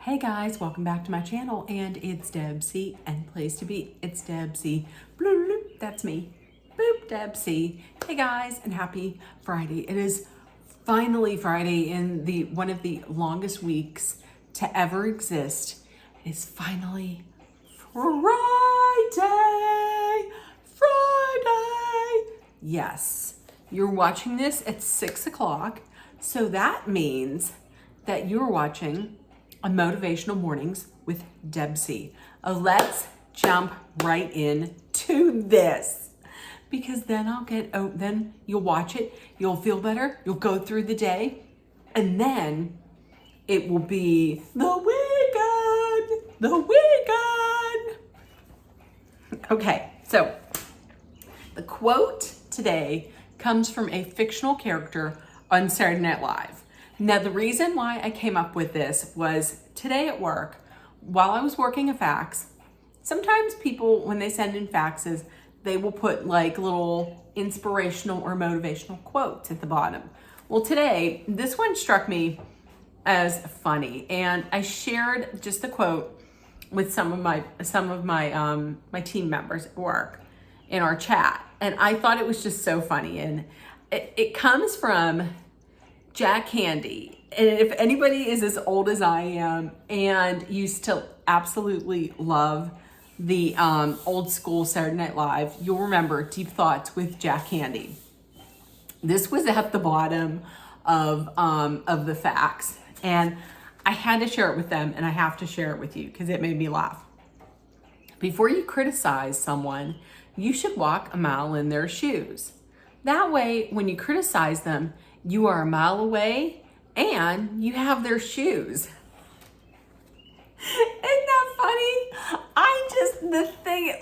Hey guys, welcome back to my channel, and it's Deb C, and place to be, it's Deb C. Bloop, bloop, that's me. Boop, Deb C. Hey guys, and happy Friday. It is finally Friday in one of the longest weeks to ever exist. It is finally Friday. Friday. Yes, you're watching this at 6 o'clock, so that means that you're watching on Motivational Mornings with Deb C. Let's jump right into this, because then then you'll watch it, you'll feel better, you'll go through the day, and then it will be the weekend. Okay, so the quote today comes from a fictional character on Saturday Night Live. Now, the reason why I came up with this was today at work, while I was working a fax, sometimes people, when they send in faxes, they will put like little inspirational or motivational quotes at the bottom. Well, today, this one struck me as funny, and I shared just the quote with some of my team members at work in our chat, and I thought it was just so funny. And it comes from Jack Candy. And if anybody is as old as I am and used to absolutely love the old school Saturday Night Live, you'll remember Deep Thoughts with Jack Candy. This was at the bottom of the fax, and I had to share it with them, and I have to share it with you because it made me laugh. Before you criticize someone, you should walk a mile in their shoes. That way, when you criticize them, you are a mile away and you have their shoes. Isn't that funny?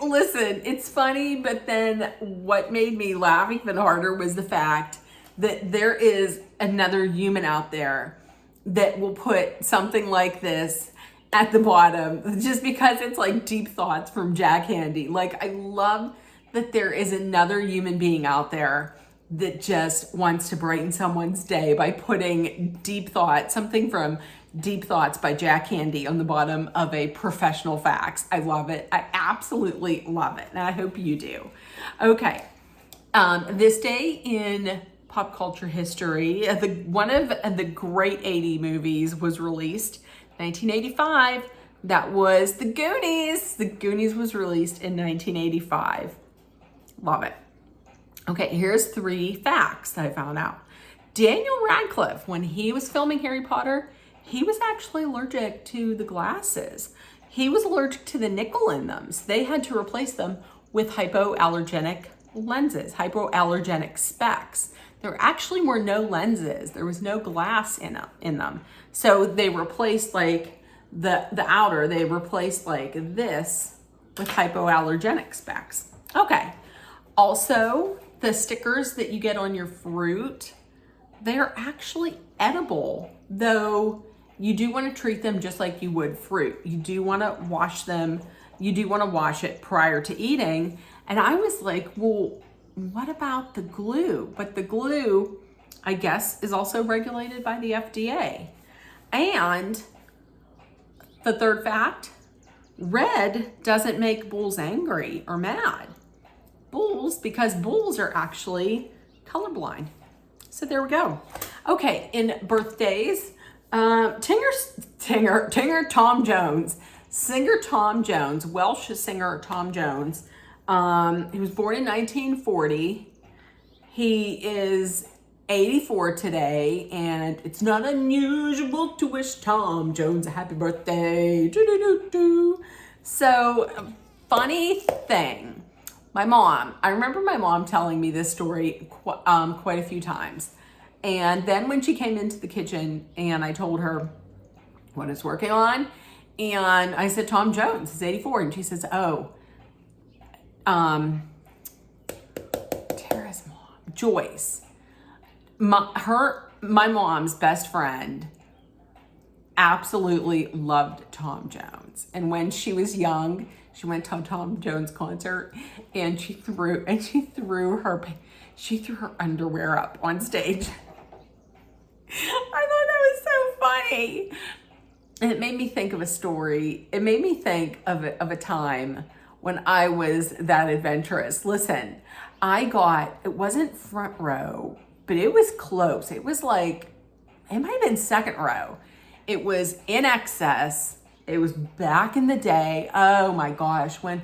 Listen, it's funny, but then what made me laugh even harder was the fact that there is another human out there that will put something like this at the bottom just because it's like deep thoughts from Jack Candy. Like, I love that there is another human being out there that just wants to brighten someone's day by putting deep thoughts, something from Deep Thoughts by Jack Candy on the bottom of a professional fax. I love it. I absolutely love it. And I hope you do. Okay. This day in pop culture history, one of the great 80 movies was released, 1985. That was The Goonies. The Goonies was released in 1985. Love it. Okay, here's 3 facts that I found out. Daniel Radcliffe, when he was filming Harry Potter, he was actually allergic to the glasses. He was allergic to the nickel in them. So they had to replace them with hypoallergenic lenses, hypoallergenic specs. There actually were no lenses. There was no glass in them. So they replaced like the outer, they replaced like this with hypoallergenic specs. Okay. Also, the stickers that you get on your fruit, they're actually edible, though you do want to treat them just like you would fruit. You do want to wash them. You do want to wash it prior to eating. And I was like, well, what about the glue? But the glue, I guess, is also regulated by the FDA. And the third fact, red doesn't make bulls angry or mad. Because bulls are actually colorblind. So there we go. Okay, in birthdays, singer Tom Jones, Welsh singer Tom Jones. He was born in 1940. He is 84 today, and it's not unusual to wish Tom Jones a happy birthday. Do-do-do-do. So, funny thing. I remember my mom telling me this story quite a few times. And then when she came into the kitchen and I told her what it's working on, and I said, Tom Jones is 84. And she says, oh, Tara's mom, Joyce, my mom's best friend, absolutely loved Tom Jones. And when she was young, she went to a Tom Jones concert, and she threw her underwear up on stage. I thought that was so funny. And it made me think of a story. It made me think of a time when I was that adventurous. Listen, it wasn't front row, but it was close. It was like, it might have been second row. It was in excess. It was back in the day. Oh my gosh, when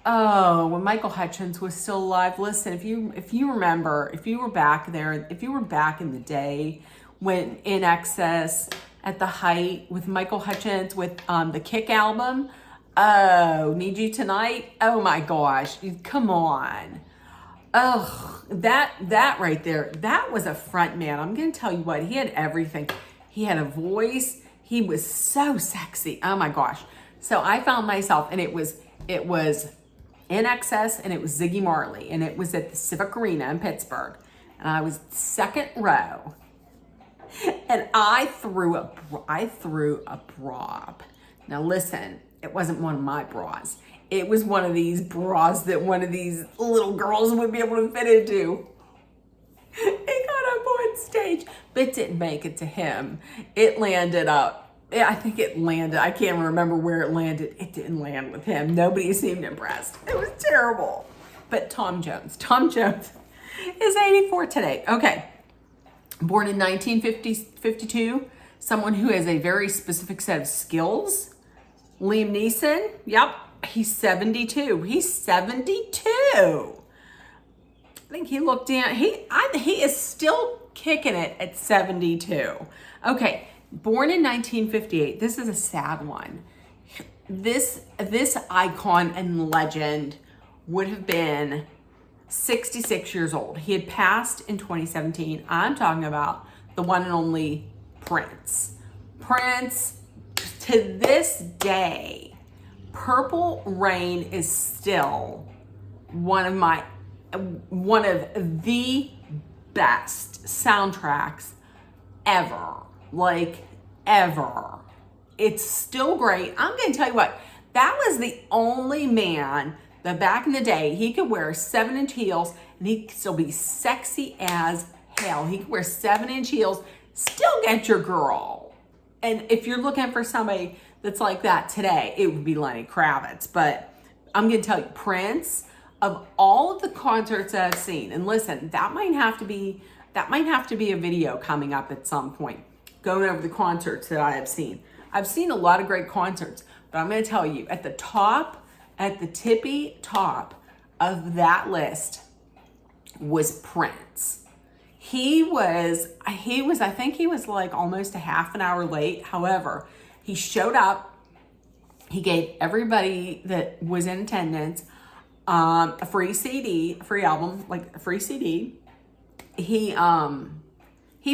Michael Hutchins was still alive. Listen, if you remember, if you were back there, if you were back in the day when In Excess at the height with Michael Hutchins with the Kick album, oh, Need You Tonight. Oh my gosh, come on. Oh, that right there, that was a front man. I'm gonna tell you what, he had everything. He had a voice. He was so sexy. Oh my gosh. So I found myself, and it was In Excess, and it was Ziggy Marley, and it was at the Civic Arena in Pittsburgh, and I was second row, and I threw a bra. Now listen, it wasn't one of my bras. It was one of these bras that one of these little girls would be able to fit into. It got up on stage, but didn't make it to him. It landed up. I think it landed. I can't remember where it landed. It didn't land with him. Nobody seemed impressed. It was terrible. But Tom Jones is 84 today. Okay. Born in 1952, someone who has a very specific set of skills. Liam Neeson, yep, he's 72. He's 72. I think he looked down. He is still kicking it at 72. Okay, born in 1958. This is a sad one. This icon and legend would have been 66 years old. He had passed in 2017. I'm talking about the one and only Prince. Prince, to this day, Purple Rain is still one of the best soundtracks ever. Like, ever. It's still great. I'm going to tell you what, that was the only man that back in the day, he could wear 7-inch heels and he could still be sexy as hell. He could wear 7-inch heels, still get your girl. And if you're looking for somebody that's like that today, it would be Lenny Kravitz. But I'm going to tell you, Prince, of all of the concerts that I've seen, and listen, that might have to be a video coming up at some point, going over the concerts that I have seen. I've seen a lot of great concerts, but I'm going to tell you, at the tippy top of that list was Prince. I think he was like almost a half an hour late. However, he showed up. He gave everybody that was in attendance a free CD, a free album, like a free CD. He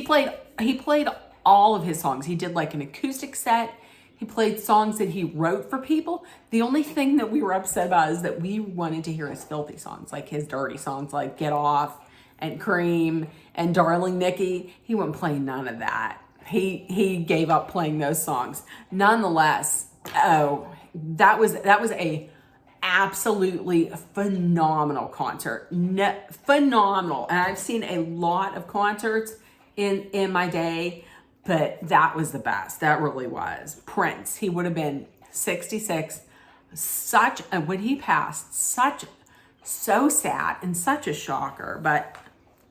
played all of his songs. He did like an acoustic set. He played songs that he wrote for people. The only thing that we were upset about is that we wanted to hear his filthy songs, like his dirty songs, like Get Off and Cream and Darling Nikki. He wouldn't play none of that. He gave up playing those songs. Nonetheless, that was a absolutely phenomenal concert. Phenomenal. And I've seen a lot of concerts in my day, but that was the best. That really was. Prince, he would have been 66. When he passed, so sad and such a shocker, but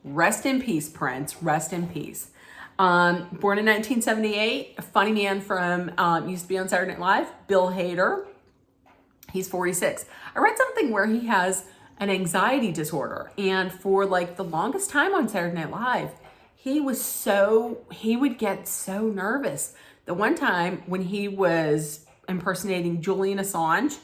rest in peace, Prince, rest in peace. Born in 1978, a funny man from, used to be on Saturday Night Live, Bill Hader. He's 46. I read something where he has an anxiety disorder, and for like the longest time on Saturday Night Live, he would get so nervous. The one time when he was impersonating Julian Assange,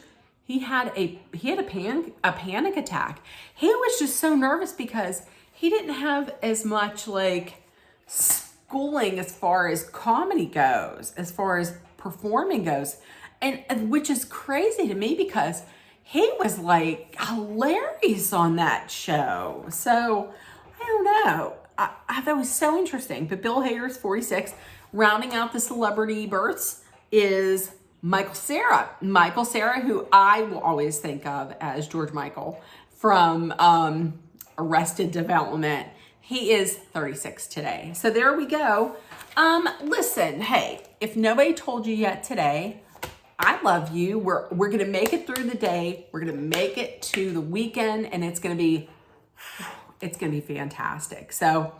he had a panic attack. He was just so nervous because he didn't have as much like schooling as far as comedy goes, as far as performing goes, and which is crazy to me because he was like hilarious on that show. So I don't know. I thought it was so interesting. But Bill Hader's 46. Rounding out the celebrity births is Michael Cera. Michael Cera, who I will always think of as George Michael from Arrested Development. He is 36 today. So there we go. Listen, hey, if nobody told you yet today, I love you. We're going to make it through the day. We're going to make it to the weekend, and it's going to be fantastic. So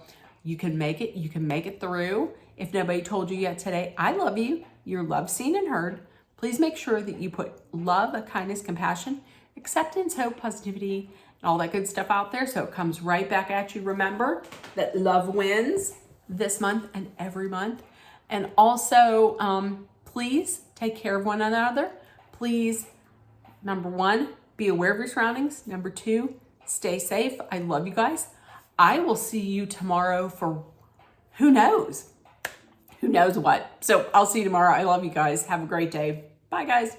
you can make it. You can make it through. If nobody told you yet today, I love you. You're loved, seen, and heard. Please make sure that you put love, kindness, compassion, acceptance, hope, positivity, and all that good stuff out there so it comes right back at you. Remember that love wins this month and every month. And also, please take care of one another. Please, number one, be aware of your surroundings. Number two, stay safe. I love you guys. I will see you tomorrow for who knows what. So I'll see you tomorrow. I love you guys. Have a great day. Bye, guys.